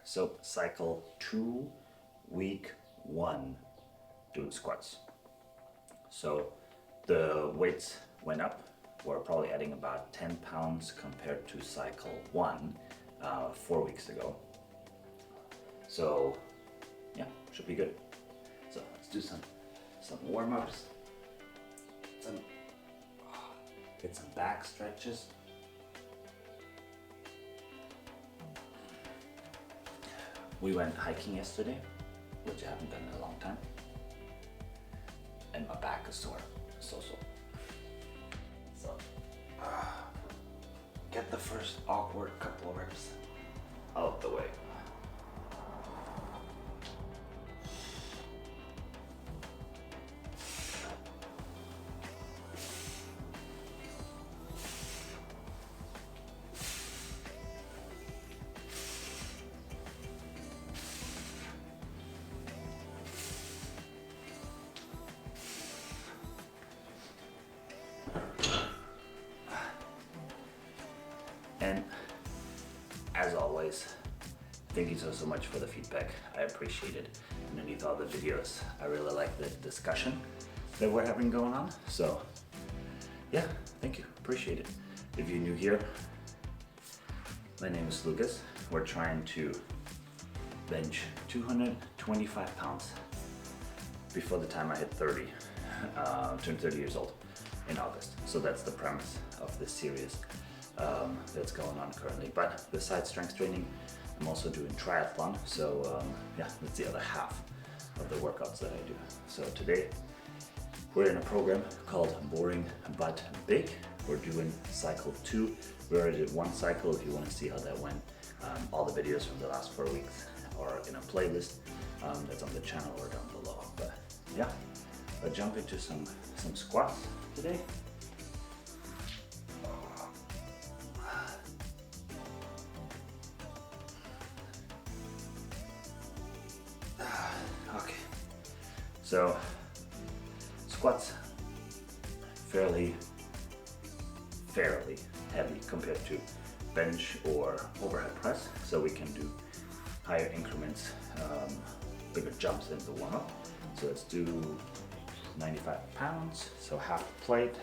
So cycle 2, week 1, doing squats. So the weights went up. We're probably adding about 10 pounds compared to cycle 1 4 weeks ago. So yeah, should be good. So let's do some warm-ups. Get some back stretches. We went hiking yesterday, which I haven't done in a long time. And my back is sore, so. So, get the first awkward couple of reps out of the way. And as always, thank you so much for the feedback. I appreciate it. Underneath all the videos, I really like the discussion that we're having going on. So yeah, thank you, appreciate it. If you're new here, my name is Lucas. We're trying to bench 225 pounds before the time I hit 30, turn 30 years old in August. So that's the premise of this series that's going on currently. But besides strength training, I'm also doing triathlon. So yeah, that's the other half of the workouts that I do. So today we're in a program called Boring But Big. We're doing cycle 2. We already did 1 cycle. If you want to see how that went, all the videos from the last 4 weeks are in a playlist that's on the channel or down below. But yeah, let's jump into some squats today. Okay, so squats fairly heavy compared to bench or overhead press, so we can do higher increments, bigger jumps in the warm-up. So let's do 95 pounds, so half a plate.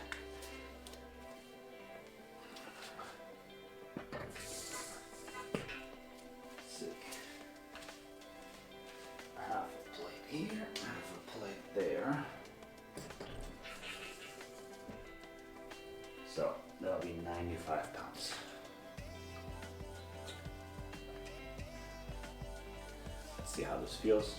Half a plate here, half a plate there. So that'll be 95 pounds. Let's see how this feels.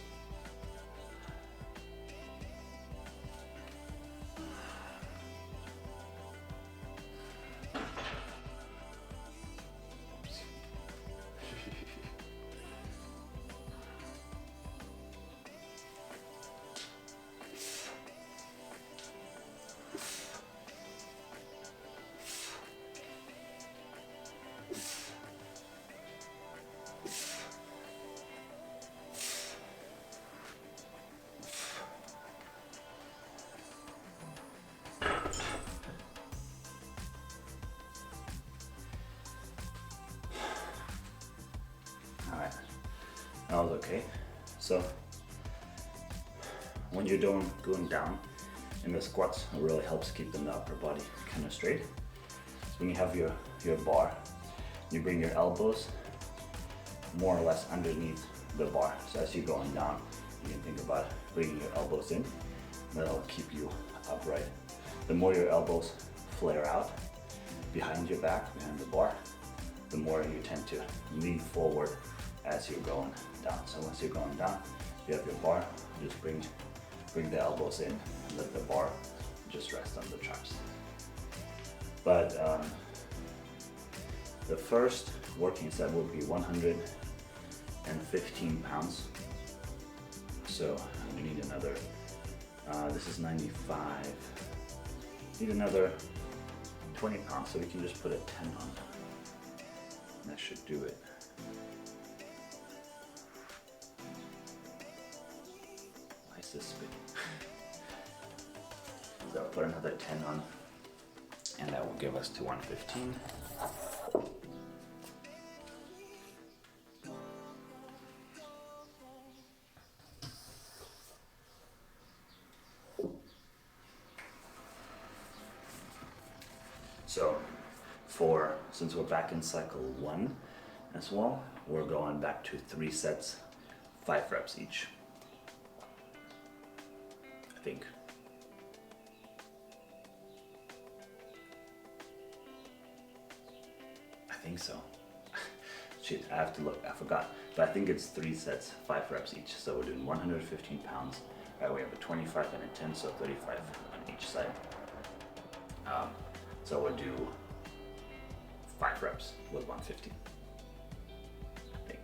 Alright, that was okay. So when you're going down in the squats, it really helps keeping the upper body kind of straight. So when you have your bar, you bring your elbows more or less underneath the bar. So as you're going down, you can think about bringing your elbows in. That'll keep you upright. The more your elbows flare out behind your back, behind the bar, the more you tend to lean forward as you're going down. So once you're going down, you have your bar, just bring the elbows in and let the bar just rest on the traps. But the first working set would be 115 pounds. So you need another, this is 95, need another 20 pounds, so we can just put a 10 on. That should do it. Why is this spinning? So I'll put another 10 on, and that will give us to 115. So since we're back in cycle 1 as well, we're going back to 3 sets, 5 reps each. I think. I think so. Shit, I have to look, I forgot. But I think it's 3 sets, 5 reps each. So we're doing 115 pounds. We have a 25 and a 10, so 35 on each side. So we'll do 5 reps with 115, I think.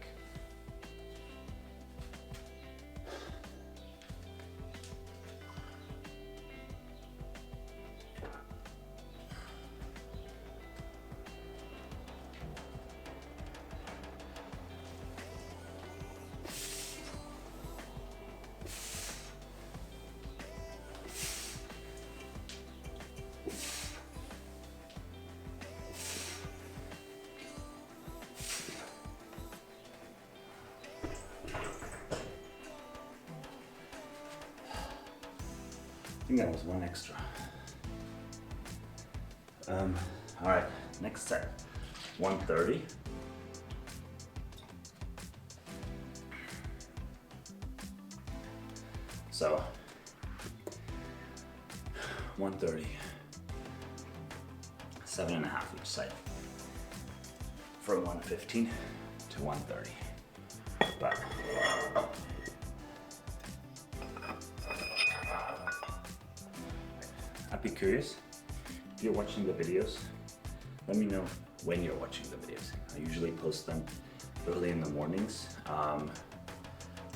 I think that was one extra. All right, next set, 130. So, 130, 7.5 each side, from 115 to 130. But I'd be curious, if you're watching the videos, let me know when you're watching the videos. I usually post them early in the mornings.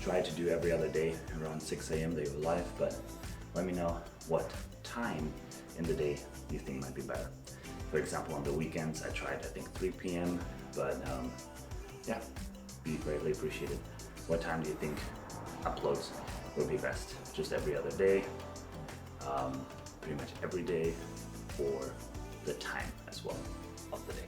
Try to do every other day around 6 a.m. they go live, but let me know what time in the day you think might be better. For example, on the weekends, I tried, I think 3 p.m., but yeah, be greatly appreciated. What time do you think uploads would be best? Just every other day, pretty much every day, or the time as well of the day.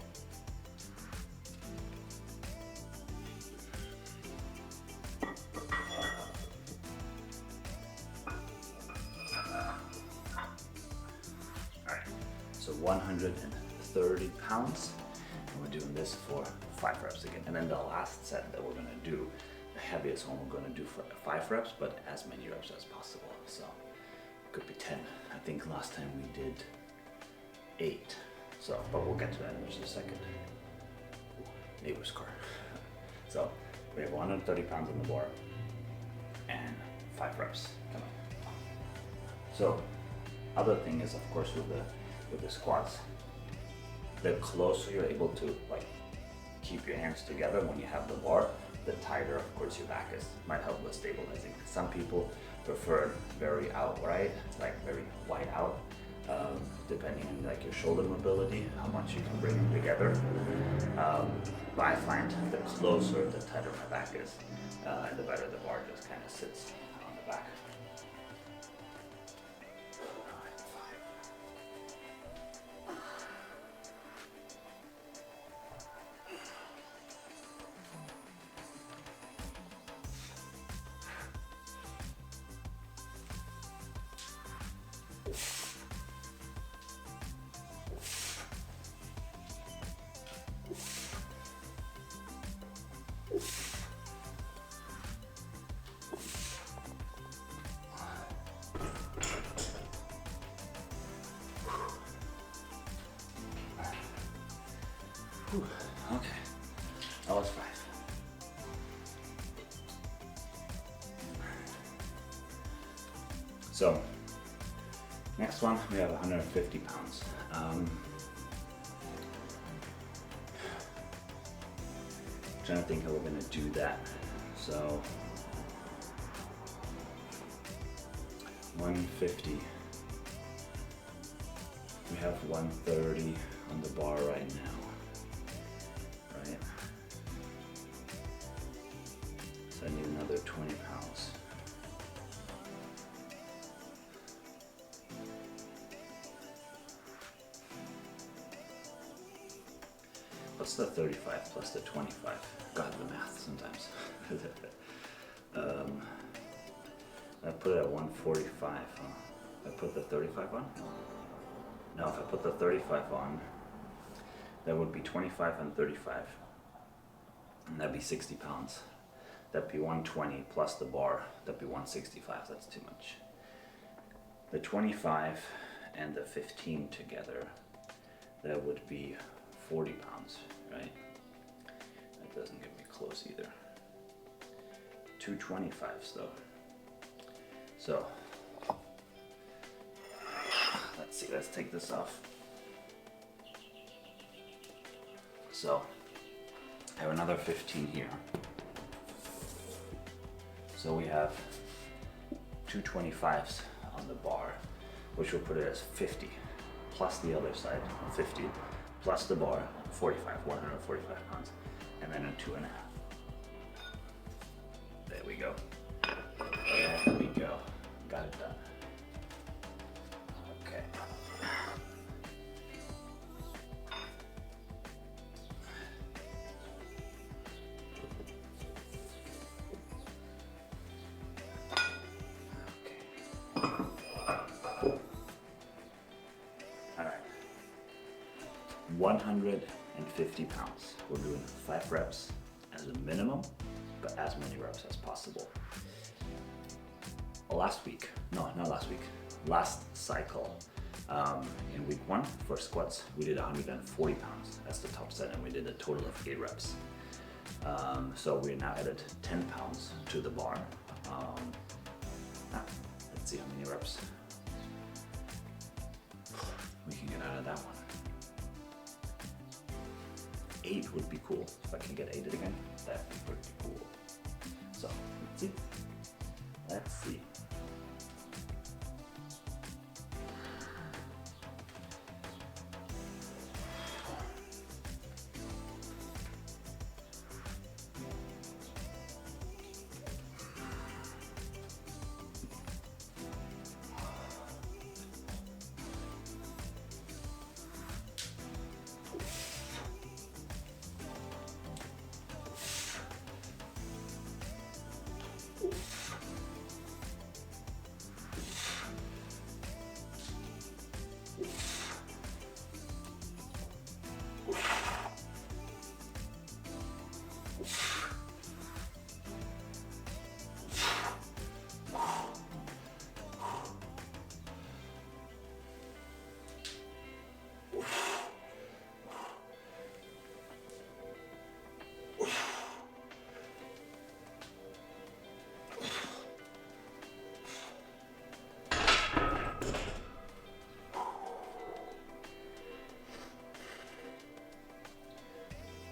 Alright, so 130 pounds, and we're doing this for 5 reps again. And then the last set that we're gonna do, the heaviest one we're gonna do for 5 reps, but as many reps as possible. So it could be 10. I think last time we did 8. So, but we'll get to that in just a second. Neighbor's car. So we have 130 pounds on the bar and 5 reps coming. So other thing is, of course, with the squats, the closer you're able to like keep your hands together when you have the bar, the tighter, of course, your back is. Might help with stabilizing. Some people prefer very outright, like very wide out, depending on like your shoulder mobility, how much you can bring them together. But I find the closer, the tighter my back is, and the better the bar just kind of sits on the back. Whew, okay, that was 5. So, next one, we have 150 pounds. Trying to think how we're gonna do that. So, 150. We have 130 on the bar right now. Right? So I need another 20 pounds. What's the 35 plus the 25? God, the math sometimes. I put it at 145, huh? I put the 35 on? Now if I put the 35 on, that would be 25 and 35. And that'd be 60 pounds. That'd be 120 plus the bar, that'd be 165, that's too much. The 25 and the 15 together, that would be 40 pounds, right? That doesn't get me close either. 2 25s though. So, let's see, let's take this off. So, I have another 15 here. So we have 2 25s on the bar, which will put it as 50, plus the other side, 50, plus the bar, 45, 145 pounds, and then a 2.5. There we go. There we go. Got it done. Okay. All right. 150 pounds. We're doing 5 reps as a minimum, but as many reps as possible. Last cycle, in week 1 for squats, we did 140 pounds. That's the top set, and we did a total of 8 reps. So we now added 10 pounds to the bar. Let's see how many reps we can get out of that one. 8 would be cool. If I can get 8 again, that'd be pretty cool. So, let's see. Let's see.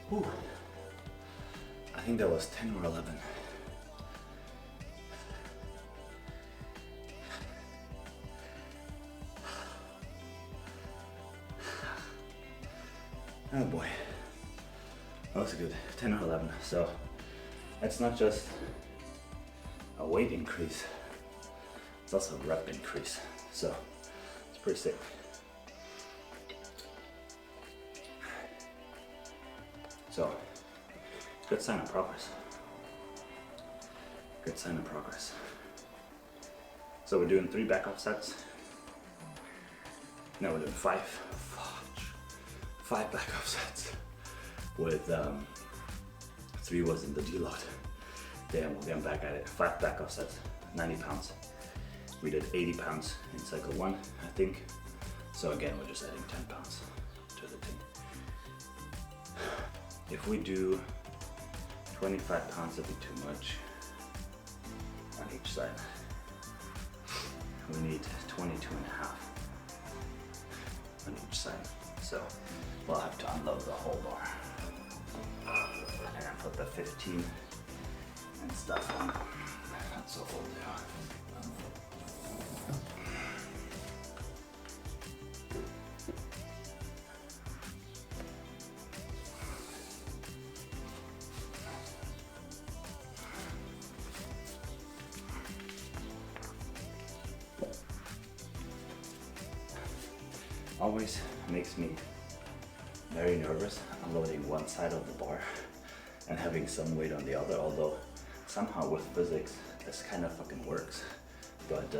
Whew. I think that was 10 or 11. Oh boy, that was good, 10 or 11. So it's not just a weight increase, it's also a rep increase. So it's pretty sick. So, good sign of progress. Good sign of progress. So we're doing 3 back off sets. Now we're doing 5 back off sets with 3 was in the deload. Then we'll get back at it. 5 back off sets, 90 pounds. We did 80 pounds in cycle 1, I think. So again, we're just adding 10 pounds to the thing. If we do 25 pounds, that'd be too much on each side. We need 22 and a half on each side. So we'll have to unload the whole bar and then put the 15 and stuff on. That's what we'll do. Always makes me very nervous unloading one side of the bar and having some weight on the other, although somehow with physics this kind of fucking works, but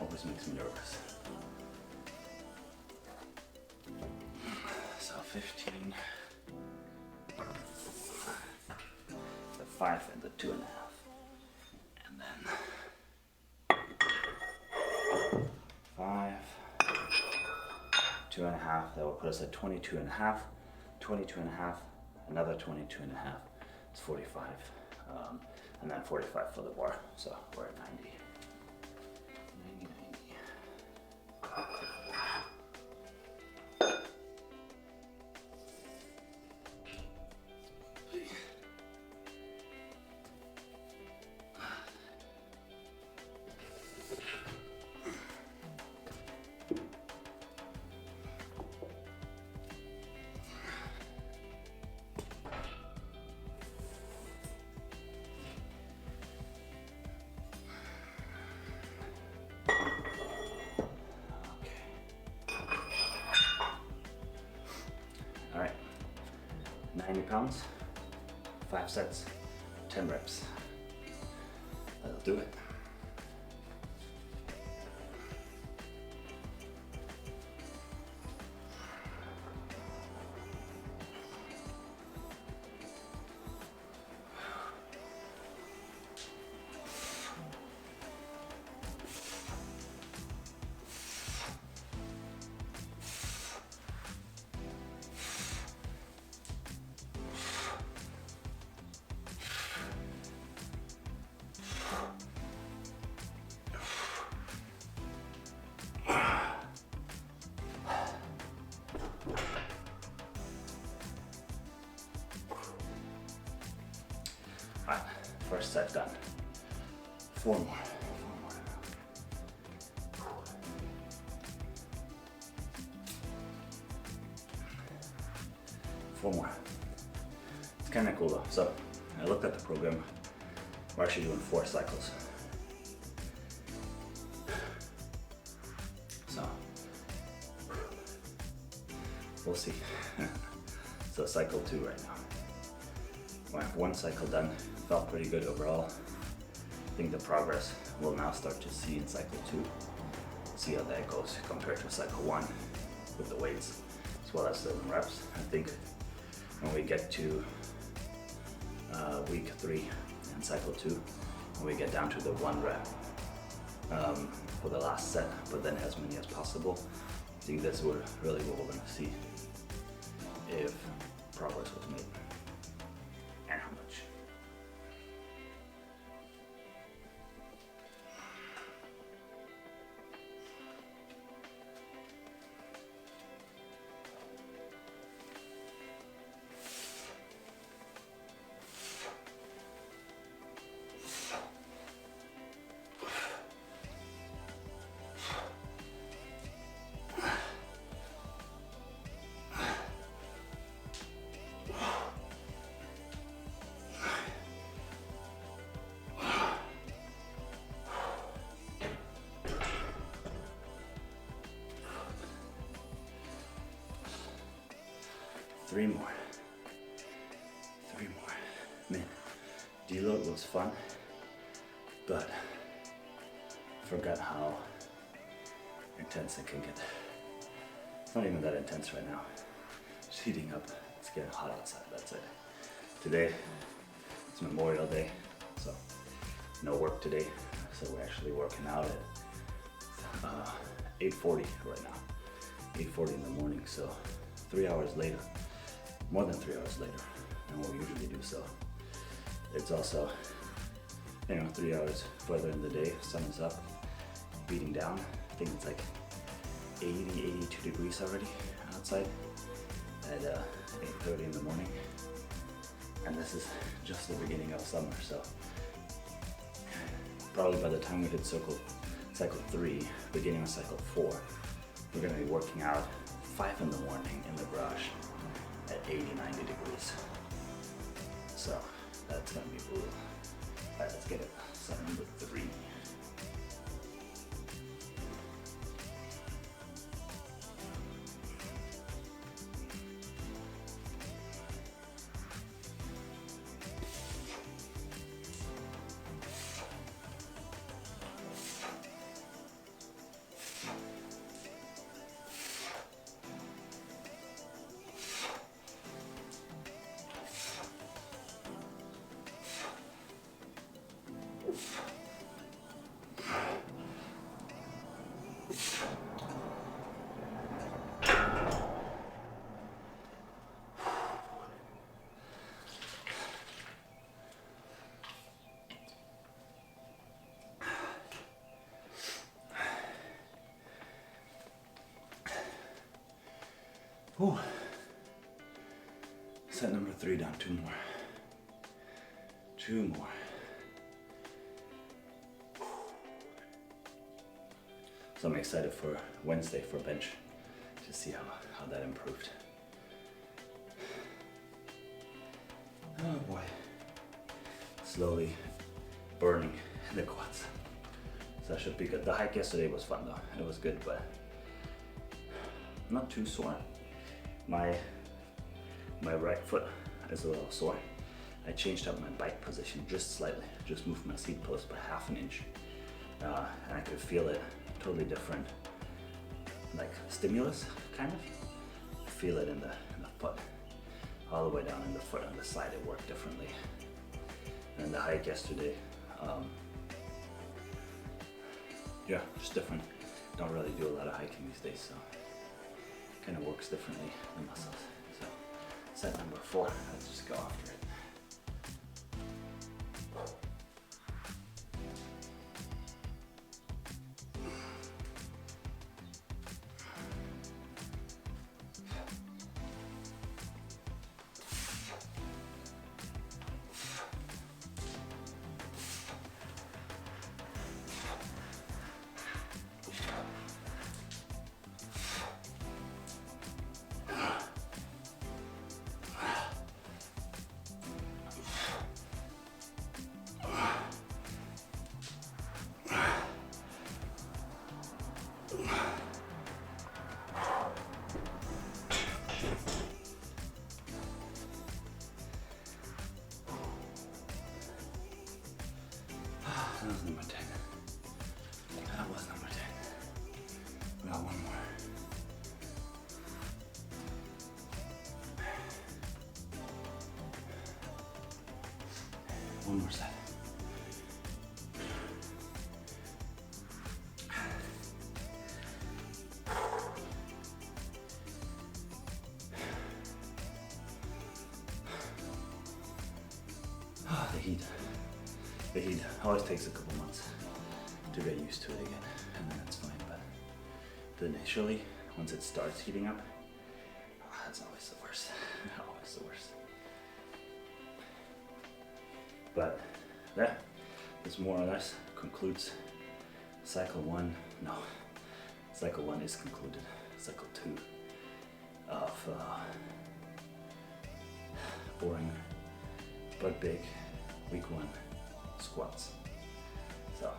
always makes me nervous. 15, the 5 and the 2.5. And then 5, 2.5, that will put us at 22.5, 22.5, another 22.5, it's 45. And then 45 for the bar, so we're at 90. 90, 90. All right, 90 pounds, 5 sets, 10 reps. That'll do it. Alright, first set done. 4 more. 4 more. It's kind of cool though. So I looked at the program. We're actually doing 4 cycles. So we'll see. So cycle 2 right now. We have 1 cycle done. Felt pretty good overall. I think the progress we'll now start to see in cycle 2. See how that goes compared to cycle 1 with the weights as well as the reps. I think when we get to week 3 and cycle 2, when we get down to the 1 rep for the last set, but then as many as possible, I think that's really what we're going to see if progress was made. And how much. Three more. Man, deload was fun, but I forgot how intense it can get. It's not even that intense right now. Just heating up. It's getting hot outside, that's it. Today, it's Memorial Day, so no work today. So we're actually working out at 8:40 right now. 8:40 in the morning, so 3 hours later. More than 3 hours later than what we usually do. So it's also, 3 hours further in the day. Sun is up, beating down. I think it's like 80, 82 degrees already outside at 8:30 in the morning. And this is just the beginning of summer. So probably by the time we hit cycle 3, beginning of cycle 4, we're gonna be working out 5 in the morning in the garage at 80, 90 degrees. So that's gonna be brutal. All right, let's get it. Set number 3. Whew. Set number 3 down, 2 more. 2 more. So I'm excited for Wednesday for bench to see how that improved. Oh boy. Slowly burning the quads. So that should be good. The hike yesterday was fun though. It was good, but not too sore. My right foot is a little sore. I changed up my bike position just slightly. Just moved my seat post by half an inch. And I could feel it totally different. Like stimulus, kind of. I feel it in the foot. All the way down in the foot on the side, it worked differently. And the hike yesterday, yeah, just different. Don't really do a lot of hiking these days, so kind of works differently, the muscles. So set number 4, let's just go after it. That was number 10. That was number 10. We got 1 more. One more set. The heat. The heat always takes a couple months to get used to it again, and then it's fine. But initially, once it starts heating up, that's always the worst. Always the worst. But yeah, this more or less concludes cycle 1. No, cycle 1 is concluded. Cycle 2 of boring but big week 1 squats. So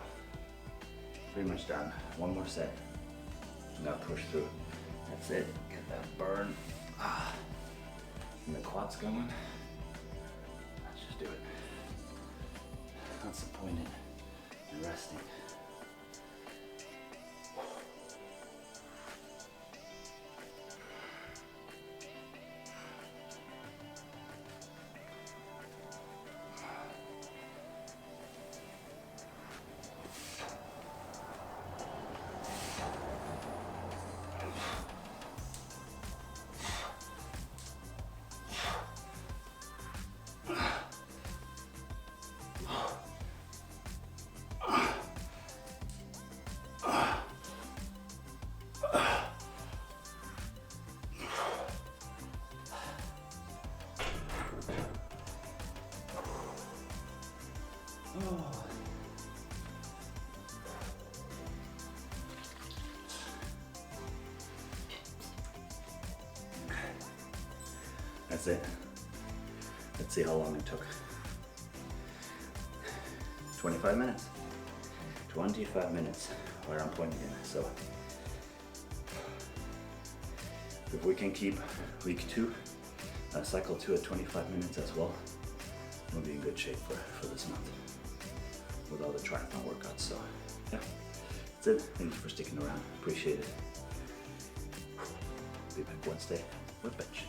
pretty much done. 1 more set. Now push through. That's it. Get that burn. And the quads going. Let's just do it. That's the point in resting. That's it. Let's see how long it took. 25 minutes. 25 minutes where I'm pointing in. So if we can keep week 2, cycle 2 at 25 minutes as well, we'll be in good shape for this month with all the triathlon workouts. So yeah, that's it. Thank you for sticking around. Appreciate it. Be back Wednesday with bench.